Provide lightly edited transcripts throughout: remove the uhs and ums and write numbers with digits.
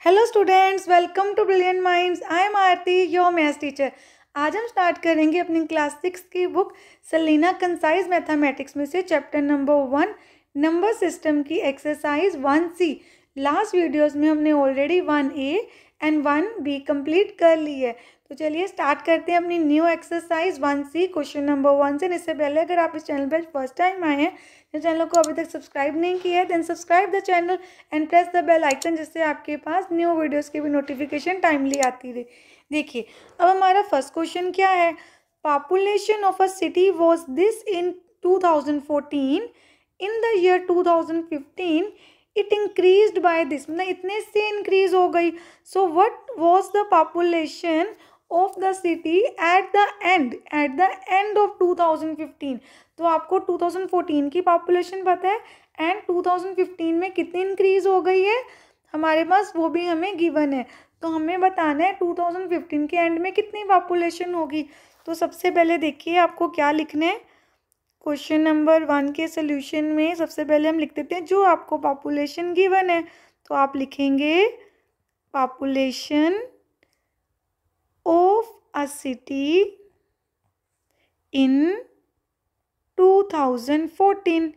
Hello students, welcome to Brilliant Minds. I am Aarti, your maths teacher. आज हम start करेंगे अपनी क्लास 6 की बुक सेलिना कंसाइज मैथमेटिक्स में से चैप्टर नंबर 1 नंबर सिस्टम की एक्सरसाइज 1C। लास्ट वीडियोस में हमने already 1A and 1B complete कर ली है। तो चलिए स्टार्ट करते हैं अपनी new exercise 1C question number 1 से। इससे पहले अगर आप इस चैनल पर फर्स्ट टाइम आए हैं, जो चैनल को अभी तक सब्सक्राइब नहीं किया है, then subscribe the channel and press the bell icon, जिससे आपके पास न्यू वीडियोस की भी नोटिफिकेशन टाइमली आती रहे। देखिए अब हमारा फर्स्ट क्वेश्चन क्या है। Population of a city was this in 2014। In the year 2015 it increased by this, मतलब इतने से इंक्रीज हो गई। So what was the population of the city at the end of 2015। तो आपको 2014 की पॉपुलेशन पता है एंड 2015 में कितनी इंक्रीज हो गई है हमारे पास, वो भी हमें गिवन है। तो हमें बताना है 2015 के एंड में कितनी पॉपुलेशन होगी। तो सबसे पहले देखिए आपको क्या लिखना है। क्वेश्चन नंबर 1 के सोल्यूशन में सबसे पहले हम लिख देते हैं जो आपको पॉपुलेशन गिवन है। तो आप लिखेंगे population of a city in 2014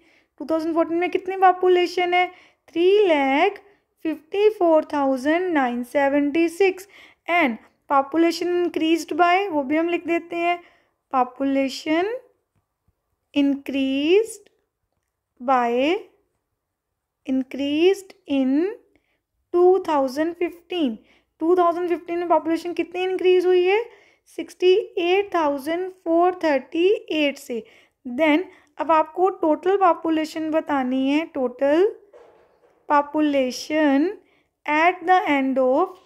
में कितनी पॉपुलेशन है 3,54,976 एंड पॉपुलेशन इंक्रीज्ड बाय, वो भी हम लिख देते हैं पॉपुलेशन increased in 2015 में पॉपुलेशन कितनी इंक्रीज हुई है 68,438 से। देन अब आपको टोटल पॉपुलेशन बतानी है। Total population at the end of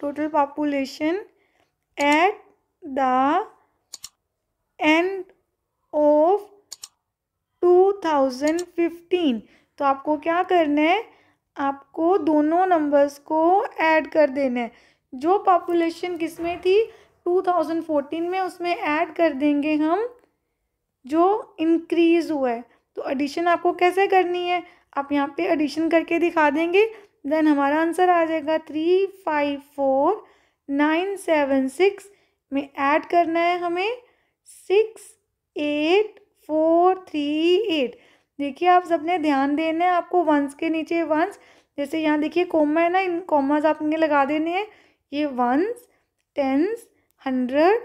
2015। तो आपको क्या करना है, आपको दोनों नंबर्स को ऐड कर देना है। जो पॉपुलेशन किसमें थी 2014 में, उसमें ऐड कर देंगे हम जो इंक्रीज हुआ है। तो एडिशन आपको कैसे करनी है, आप यहाँ पे एडिशन करके दिखा देंगे, देन हमारा आंसर आ जाएगा 354,976 में ऐड करना है हमें 68438। देखिए आप सबने ध्यान देना है, आपको वंस के नीचे वंस, जैसे यहाँ देखिए कॉमा है ना, इन कॉमास आपने लगा देने हैं। ये वंस, टेंस, 100,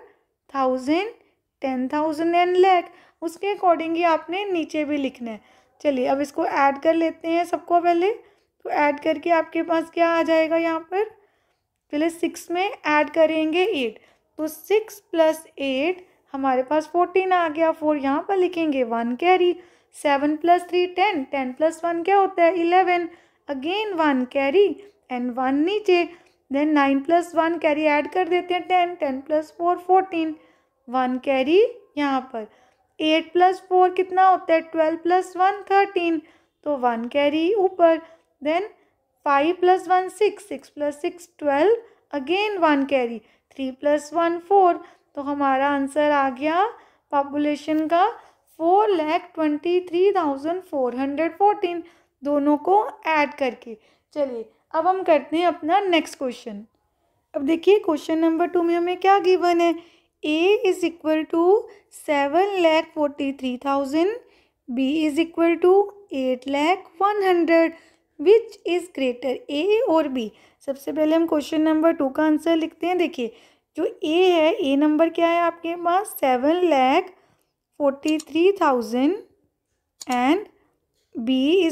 1000, 10,000 एंड लाख, उसके अकॉर्डिंग ही आपने नीचे भी लिखना है। चलिए अब इसको ऐड कर लेते हैं सबको पहले। तो ऐड करके आपके पास क्या आ जाएगा, यहाँ पर पहले 6 में ऐड करेंगे 8, तो 6 + 8 हमारे पास 14 आ गया। 4 यहाँ पर लिखेंगे 1 कैरी, 7 + 3 10, 10 + 1 क्या होता है 11, अगेन 1 कैरी एंड 1 नीचे। देन 9 + 1 कैरी ऐड कर देते हैं 10, 10 + 4 14, 1 कैरी यहाँ पर। 8 + 4 कितना होता है 12 + 1 13, तो 1 कैरी ऊपर। Then 5 + 1 6, 6 + 6 12, again 1 carry, 3 + 1 4। तो हमारा आंसर आ गया पॉपुलेशन का 4,23,414, दोनों को ऐड करके। चलिए अब हम करते हैं अपना नेक्स्ट क्वेश्चन। अब देखिए क्वेश्चन नंबर 2 में हमें क्या गिवन है। A = 7,43,000, B = 8,01,00,000, which is greater A और B। सबसे पहले हम क्वेश्चन नंबर 2 का आंसर लिखते हैं। देखिए जो A है, A नंबर क्या है आपके पास 7,43,000 एंड B =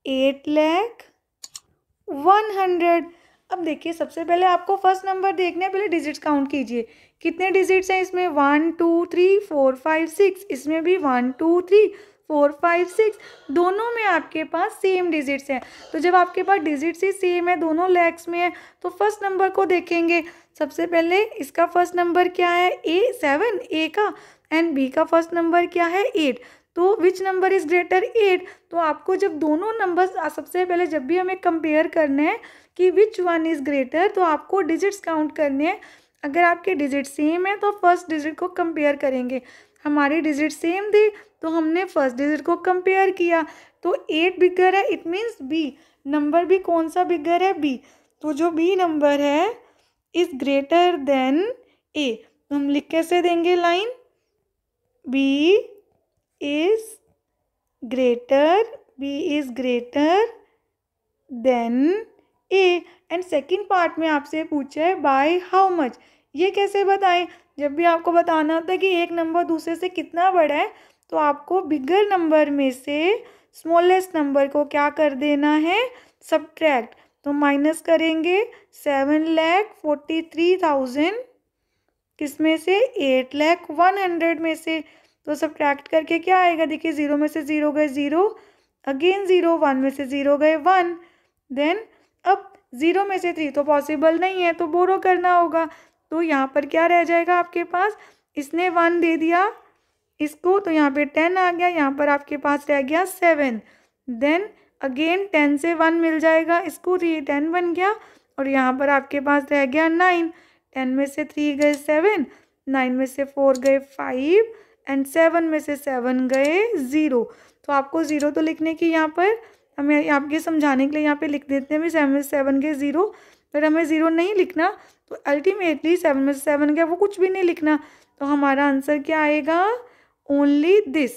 8,01,00,000। अब देखिए सबसे पहले आपको फर्स्ट नंबर देखना है, पहले डिजिट्स काउंट कीजिए कितने डिजिट्स हैं इसमें 1 2 3 4 5 6, इसमें भी 1 2 3 4 5 6, दोनों में आपके पास सेम डिजिट्स हैं। तो जब आपके पास डिजिट्स ही सेम है, दोनों लैक्स में है, तो फर्स्ट नंबर को देखेंगे। सबसे पहले इसका फर्स्ट नंबर क्या है A7 A का, एंड B का फर्स्ट नंबर क्या है 8। तो विच नंबर इज़ ग्रेटर 8। तो आपको जब दोनों नंबर्स, सबसे पहले जब भी हमें कंपेयर करना है कि विच वन इज़ ग्रेटर, तो आपको डिजिट्स काउंट करने हैं। अगर आपके डिजिट सेम है तो फर्स्ट डिजिट को कंपेयर करेंगे। हमारी डिजिट सेम थी तो हमने फर्स्ट डिजिट को कंपेयर किया, तो 8 बिगर है, इट मीन्स B। नंबर भी कौन सा बिगर है B। तो जो बी नंबर है इज ग्रेटर देन ए, तो हम लिख कैसे देंगे line, B is greater than A. And second part में आपसे पूछा है बाय हाउ मच, ये कैसे बताएं। जब भी आपको बताना होता है कि एक नंबर दूसरे से कितना बड़ा है, तो आपको बिगर नंबर में से स्मॉलेस्ट नंबर को क्या कर देना है, सब्ट्रैक्ट। तो माइनस करेंगे 7,43,000 किस में से, 8,01,000 में से। तो सब्ट्रैक्ट करके क्या आएगा, देखिए 0 में से 0 गए 0, अगेन 0, 1 में से 0 गए 1, देन अब 0 में से 3 तो पॉसिबल नहीं है, तो बोरो करना होगा। तो यहाँ पर क्या रह जाएगा आपके पास, इसने 1 दे दिया इसको, तो यहाँ पे 10 आ गया, यहाँ पर आपके पास रह गया 7, देन अगेन 10 से 1 मिल जाएगा इसको, तो ये 10 बन गया, और यहाँ पर आपके पास रह गया 9, 10 में से 3 गए 7, 9 में से 4 गए 5, एंड 7 में से 7 गए 0। तो आपको 0 तो लिखने की, यहाँ पर हमें आपके समझाने के लिए यहाँ पे लिख देते हैं भी 7 में से 7 गए 0, पर हमें 0 नहीं लिखना, तो अल्टीमेटली 7 में से 7 गया वो कुछ भी नहीं लिखना। तो हमारा आंसर क्या आएगा, ओनली दिस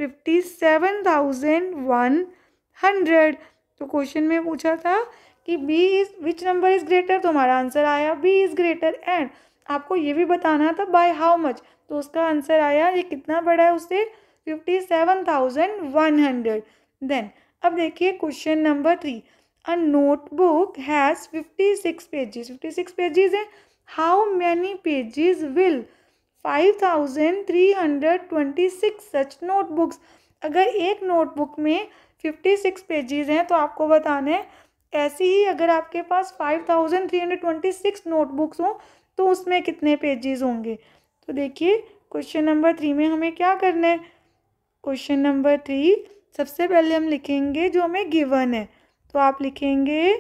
57,100। तो क्वेश्चन में पूछा था कि B is which number is greater, तो हमारा आंसर आया बी इज ग्रेटर। एंड आपको ये भी बताना था बाय हाउ मच, तो उसका आंसर आया ये कितना बड़ा है उससे, 57,100। देन अब देखिए question number 3, a notebook has 56 pages, 56 pages है, how many pages will 5,326 such notebooks. अगर एक नोटबुक में 56 पेजेस हैं तो आपको बताना है ऐसी ही अगर आपके पास 5,326 नोटबुक्स हों तो उसमें कितने पेजेस होंगे। तो देखिए क्वेश्चन नंबर 3 में हमें क्या करना है, क्वेश्चन नंबर 3 सबसे पहले हम लिखेंगे जो हमें गिवन है, तो आप लिखेंगे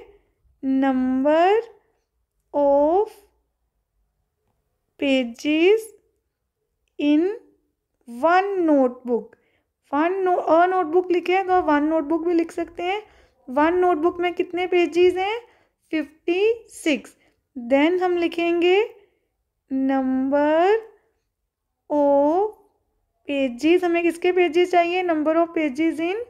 number of pages in one notebook. Notebook लिखे हैं तो आप 1 नोटबुक भी लिख सकते हैं। 1 नोटबुक में कितने पेजेस हैं, 56। देन हम लिखेंगे नंबर ऑफ पेजेस, हमें किसके पेजेस चाहिए, number of pages in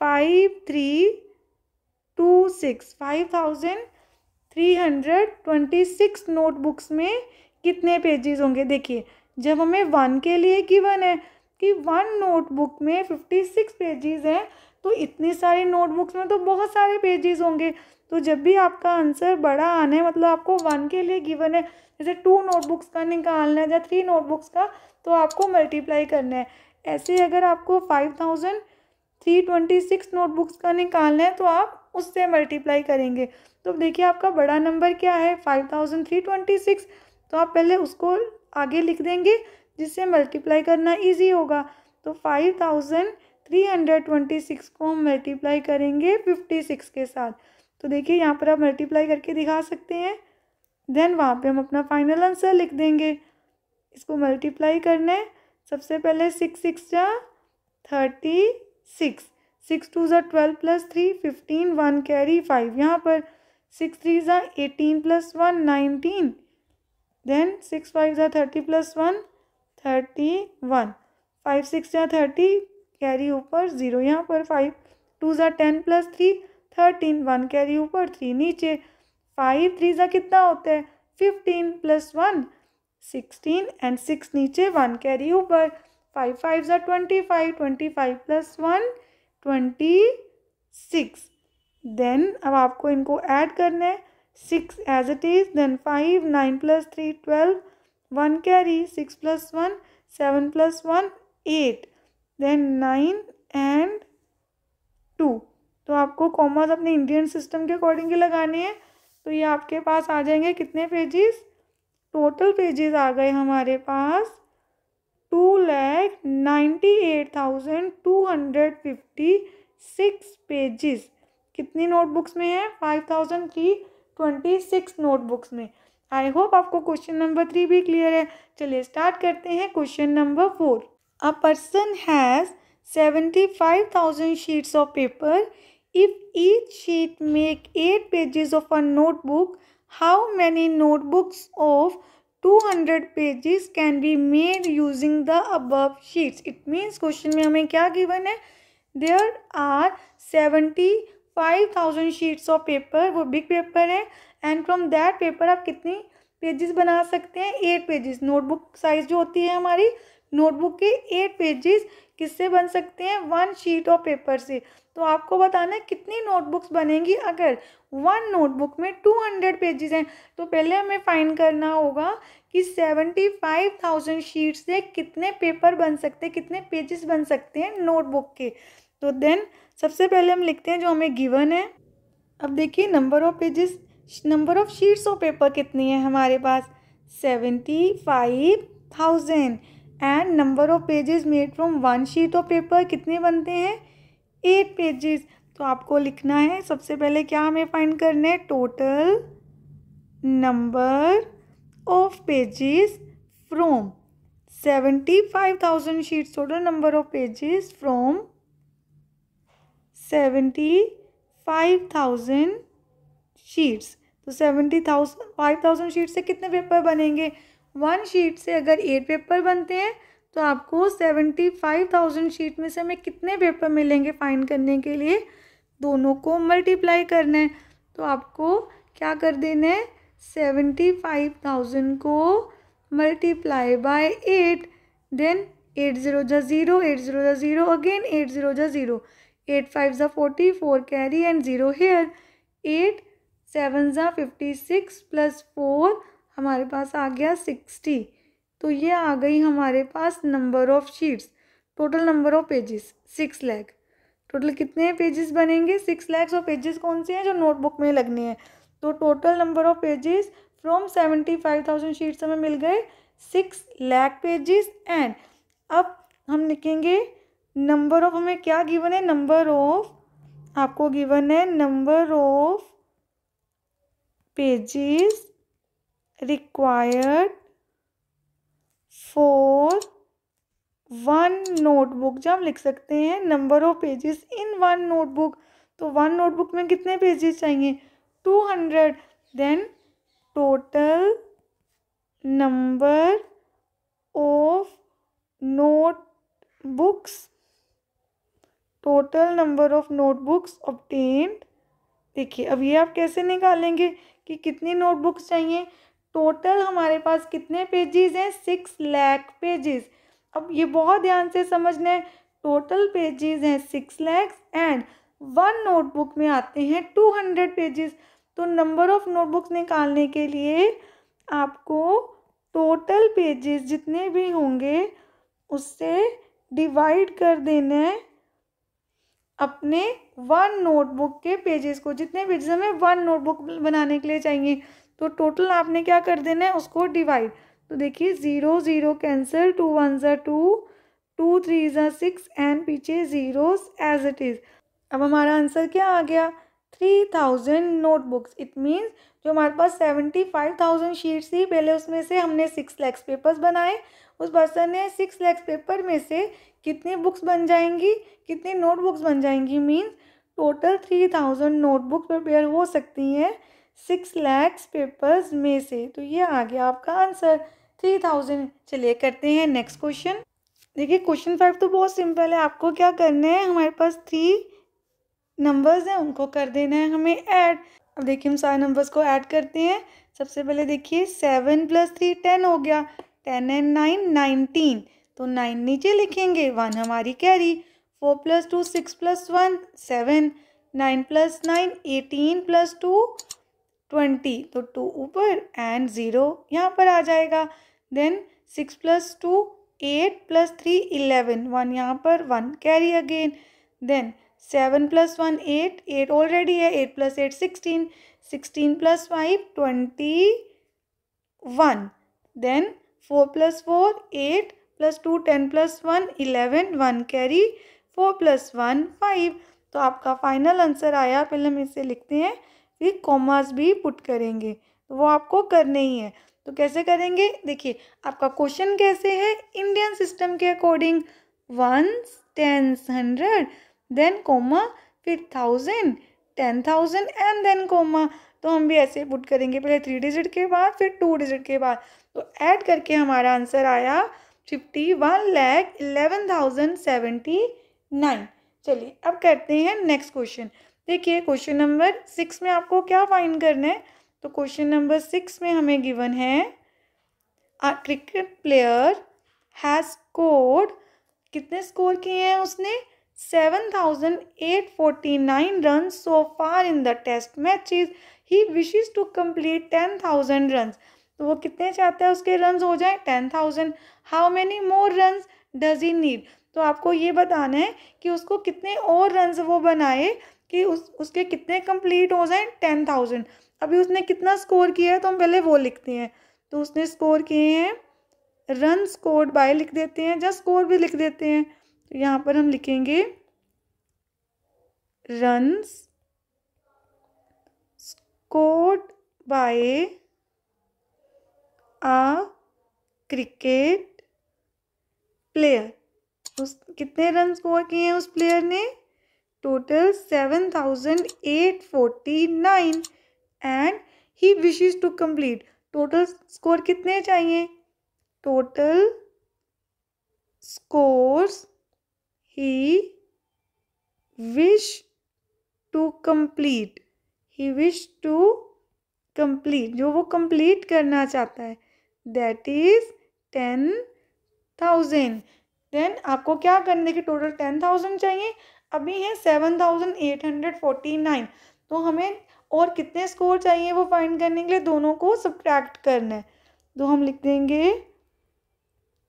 5,326 5,326 notebooks में कितने पेजेस होंगे। देखिए जब हमें 1 के लिए गिवन है कि 1 नोटबुक में 56 पेजेस हैं, तो इतनी सारी नोटबुक्स में तो बहुत सारे पेजेस होंगे। तो जब भी आपका आंसर बड़ा आना है, मतलब आपको 1 के लिए गिवन है, जैसे 2 नोटबुक्स का निकालना है या 3 नोटबुक्स का, तो आपको मल्टीप्लाई करना है। ऐसे अगर आपको 5,326 नोटबुक्स का निकालना है तो आप उससे मल्टीप्लाई करेंगे। तो देखिए आपका बड़ा नंबर क्या है, 5,326, तो आप पहले उसको आगे लिख देंगे जिससे मल्टीप्लाई करना इजी होगा। तो 5,326 को हम मल्टीप्लाई करेंगे 56 के साथ। तो देखिए यहाँ पर आप मल्टीप्लाई करके दिखा सकते हैं, देन वहाँ पे हम अपना फाइनल आंसर लिख देंगे। इसको मल्टीप्लाई करना है, सबसे पहले 6 6 जा 36, 6 2 जा 12 + 3 15, 1 कैरी 5, यहाँ पर 6 3 जा 18 + 1 19, देन 6 5 जा 30 + 1 31, 5 6 जा 30 कैरी ऊपर 0, यहाँ पर 5 2 जा 10 + 3 13, 1 कैरी ऊपर 3 नीचे, 5 3 जा कितना होता है 15 + 1 16, एंड 6 नीचे 1 कैरी ऊपर, 5 5 जा 25 25 + 1 26। देन अब आपको इनको ऐड करना है, 6 as it is, then 5 9 + 3 12, 1 carry 6 + 1 7 + 1 8, then 9 and 2। तो आपको कॉमास अपने इंडियन सिस्टम के अकॉर्डिंग ही लगाने हैं। तो ये आपके पास आ जाएंगे कितने पेजेस, टोटल पेजेस आ गए हमारे पास 2,98,256 पेजेस। कितनी नोटबुक्स में है, 5,326 नोटबुक्स में। आई होप आपको क्वेश्चन नंबर 3 भी क्लियर है। चलिए स्टार्ट करते हैं question number 4। A person has 75,000 sheets of paper If each sheet make 8 pages of a notebook, how many notebooks of 200 pages can be made using the above sheets? It means question में हमें क्या given है? There are 75,000 sheets of paper, वो big paper है, and from that paper आप कितनी pages बना सकते हैं? 8 पेजेस। नोटबुक साइज जो होती है हमारी नोटबुक के 8 पेजेस किससे बन सकते हैं? 1 शीट ऑफ पेपर से। तो आपको बताना है कितनी नोटबुक्स बनेंगी अगर 1 नोटबुक में 200 पेजेस हैं। तो पहले हमें फाइंड करना होगा कि 75,000 शीट से कितने पेपर बन सकते हैं, कितने पेजेस बन सकते हैं नोटबुक के। तो देन सबसे पहले हम लिखते हैं जो हमें गिवन है। अब देखिए number of pages, number of sheets of paper कितनी है हमारे पास? 75,000। And number of pages made from 1 sheet of paper कितने बनते हैं? 8 पेजेस। तो आपको लिखना है सबसे पहले क्या हमें फाइंड करना है? Total number of pages from 75,000 sheets, total number of pages from 75,000 sheets. तो 75,000 शीट से कितने पेपर बनेंगे? 1 शीट से अगर 8 पेपर बनते हैं तो आपको 75,000 शीट में से हमें कितने पेपर मिलेंगे फाइंड करने के लिए? दोनों को मल्टीप्लाई करना है। तो आपको क्या कर देना है? 75,000 को मल्टीप्लाई बाय 8, देन 8 0 जा 0, 8 0 जा 0 अगेन, 8 0 जा 0, 8 5 जा 40, 4 कैरी एंड 0 हेयर, 8 7 जा 56 प्लस 4 हमारे पास आ गया 60। तो ये आ गई हमारे पास number of sheets. Total number of pages 6 lakh. Total कितने पेजेस बनेंगे? 6 लाख ऑफ पेजेस कौन से हैं? जो नोटबुक में लगने हैं। तो total number of pages from 75,000 sheets हमें मिल गए 6 लाख पेजेस। एंड अब हम लिखेंगे नंबर ऑफ, हमें क्या गिवन है? नंबर ऑफ, आपको गिवन है number of pages required for 1 notebook. जब हम लिख सकते हैं number of pages in 1 notebook, तो 1 नोटबुक में कितने पेजेस चाहिए? 200। Then total number of notebooks, total number of notebooks obtained. देखिए अब ये आप कैसे निकालेंगे कि कितनी नोटबुक्स चाहिए? टोटल हमारे पास कितने पेजेस हैं? 6 लाख पेजेस। अब ये बहुत ध्यान से समझना है, टोटल पेजेस हैं 6 लाख एंड 1 नोटबुक में आते हैं 200 पेजेस। तो नंबर ऑफ नोटबुक्स निकालने के लिए आपको टोटल पेजेस जितने भी होंगे उससे डिवाइड कर देना है अपने 1 नोटबुक के पेजेस को। जितने पेजेस हमें 1 नोटबुक बनाने के लिए चाहिए, तो टोटल आपने क्या कर देना है? उसको डिवाइड। तो देखिए 0 0 कैंसिल, 2 1 जा 2, 2 3 जा 6 एंड पीछे जीरोस एज इट इज़। अब हमारा आंसर क्या आ गया? 3000 नोटबुक्स। इट मीन्स जो हमारे पास 75,000 शीट्स थी पहले, उसमें से हमने 6 लाख पेपर्स बनाए। उस पर्सन ने 6 लाख पेपर में से कितनी बुक्स बन जाएंगी, कितनी नोटबुक्स बन जाएंगी? मीन्स टोटल 3000 नोटबुक प्रिपेयर हो सकती हैं 6 लाख पेपर्स में से। तो ये आ गया आपका आंसर 3000। चलिए करते हैं नेक्स्ट क्वेश्चन। देखिए क्वेश्चन 5 तो बहुत सिंपल है। आपको क्या करना है? हमारे पास 3 नंबर्स हैं, उनको कर देना है हमें ऐड। अब देखिए हम सारे नंबर्स को ऐड करते हैं। सबसे पहले देखिए 7 + 3 10 हो गया, 10 and 9 19। तो 9 नीचे लिखेंगे, 1 हमारी कैरी। 4 + 2 6 + 1 7, 9 + 9 18 + 2 20। तो 2 ऊपर एंड 0 यहाँ पर आ जाएगा। देन 6 + 2 8 + 3 11, 1 यहाँ पर, 1 कैरी अगेन। देन 7 + 1 8, 8 ऑलरेडी है, 8 + 8 16, 16 + 5 21। Then 4 + 4 8 + 2 10 + 1 11, 1 carry, 4 + 1 5। तो आपका फाइनल आंसर आया। पहले हम इसे लिखते हैं, फिर कॉमास भी पुट करेंगे, तो वो आपको करने ही है। तो कैसे करेंगे? देखिए आपका क्वेश्चन कैसे है? इंडियन सिस्टम के according 1s 10s 100, then comma फिर 1000, 10,000 एंड देन कोमा। तो हम भी ऐसे पुट करेंगे, पहले 3 डिजिट के बाद फिर 2 डिजिट के बाद। तो ऐड करके हमारा आंसर आया 51,11,079। चलिए अब करते हैं नेक्स्ट क्वेश्चन। देखिए क्वेश्चन नंबर 6 में आपको क्या फाइंड करना है। तो क्वेश्चन नंबर 6 में हमें गिवन है a cricket player has scored, कितने स्कोर किए हैं उसने, 7,849 run so far in the test matches. He wishes to complete 10,000 run. तो वो कितने चाहता है उसके रन हो जाए 10,000। How many more run does he need. तो आपको ये बताना है कि उसको कितने और रन वो बनाए कि उसके कितने कंप्लीट हो जाए 10,000। अभी उसने कितना स्कोर किया है तो हम पहले वो लिखते हैं। तो उसने स्कोर किए हैं, रन स्कोर्ड बाय लिख देते हैं, जस्ट स्कोर भी लिख देते हैं। तो यहाँ पर हम लिखेंगे runs scored by a cricket player. उस कितने रन स्कोर किए हैं उस प्लेयर ने, total 7,849 and he wishes to complete. Total score कितने चाहिए, total scores he wish to complete, he wish to complete, जो वो कंप्लीट करना चाहता है, दैट इज 10,000। देन आपको क्या करने की, टोटल 10,000 चाहिए, अभी है 7,849। तो हमें और कितने स्कोर चाहिए वो फाइंड करने के लिए दोनों को सब्ट्रैक्ट करना है। तो हम लिख देंगे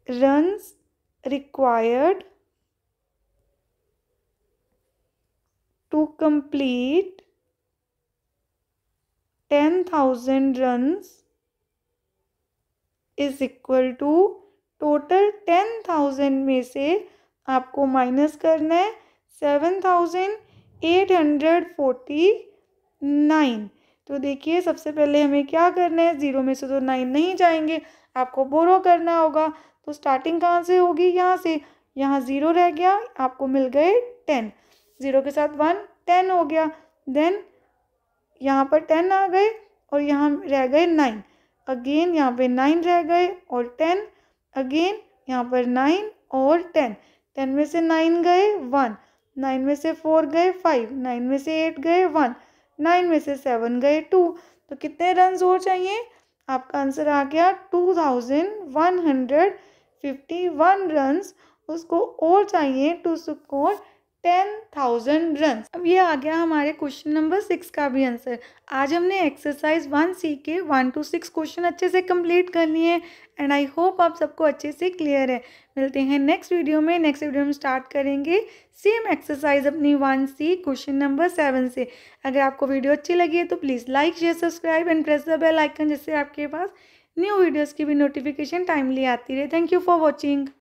runs required to complete 10,000 runs is equal to, total 10,000 में से आपको माइनस करना है 7,849। तो देखिए सबसे पहले हमें क्या करना है, 0 में से तो 9 नहीं जाएंगे, आपको बोरो करना होगा। तो स्टार्टिंग कहाँ से होगी, यहाँ से, यहाँ 0 रह गया, आपको मिल गए 10, 0 के साथ 1, 10 हो गया। देन यहाँ पर 10 आ गए और यहाँ रह गए 9, अगेन यहाँ पे 9 रह गए और 10, अगेन यहाँ पर 9 और 10, 10 में से 9 गए 1, 9 में से 4 गए 5, 9 में से 8 गए 1, 9 में से 7 गए 2। तो कितने रन और चाहिए, आपका आंसर आ गया 2,151 रन उसको और चाहिए टू स्कोर 10,000 रन। अब ये आ गया हमारे क्वेश्चन नंबर 6 का भी आंसर। आज हमने एक्सरसाइज 1C के 1 to 6 क्वेश्चन अच्छे से कंप्लीट कर लिए हैं एंड आई होप आप सबको अच्छे से क्लियर है। मिलते हैं नेक्स्ट वीडियो में। नेक्स्ट वीडियो में स्टार्ट करेंगे सेम एक्सरसाइज अपनी 1C क्वेश्चन नंबर 7 से। अगर आपको वीडियो अच्छी लगी है तो please like share subscribe and press the bell icon, जिससे आपके पास न्यू वीडियोज़ की भी नोटिफिकेशन टाइमली आती रहे। Thank you for watching.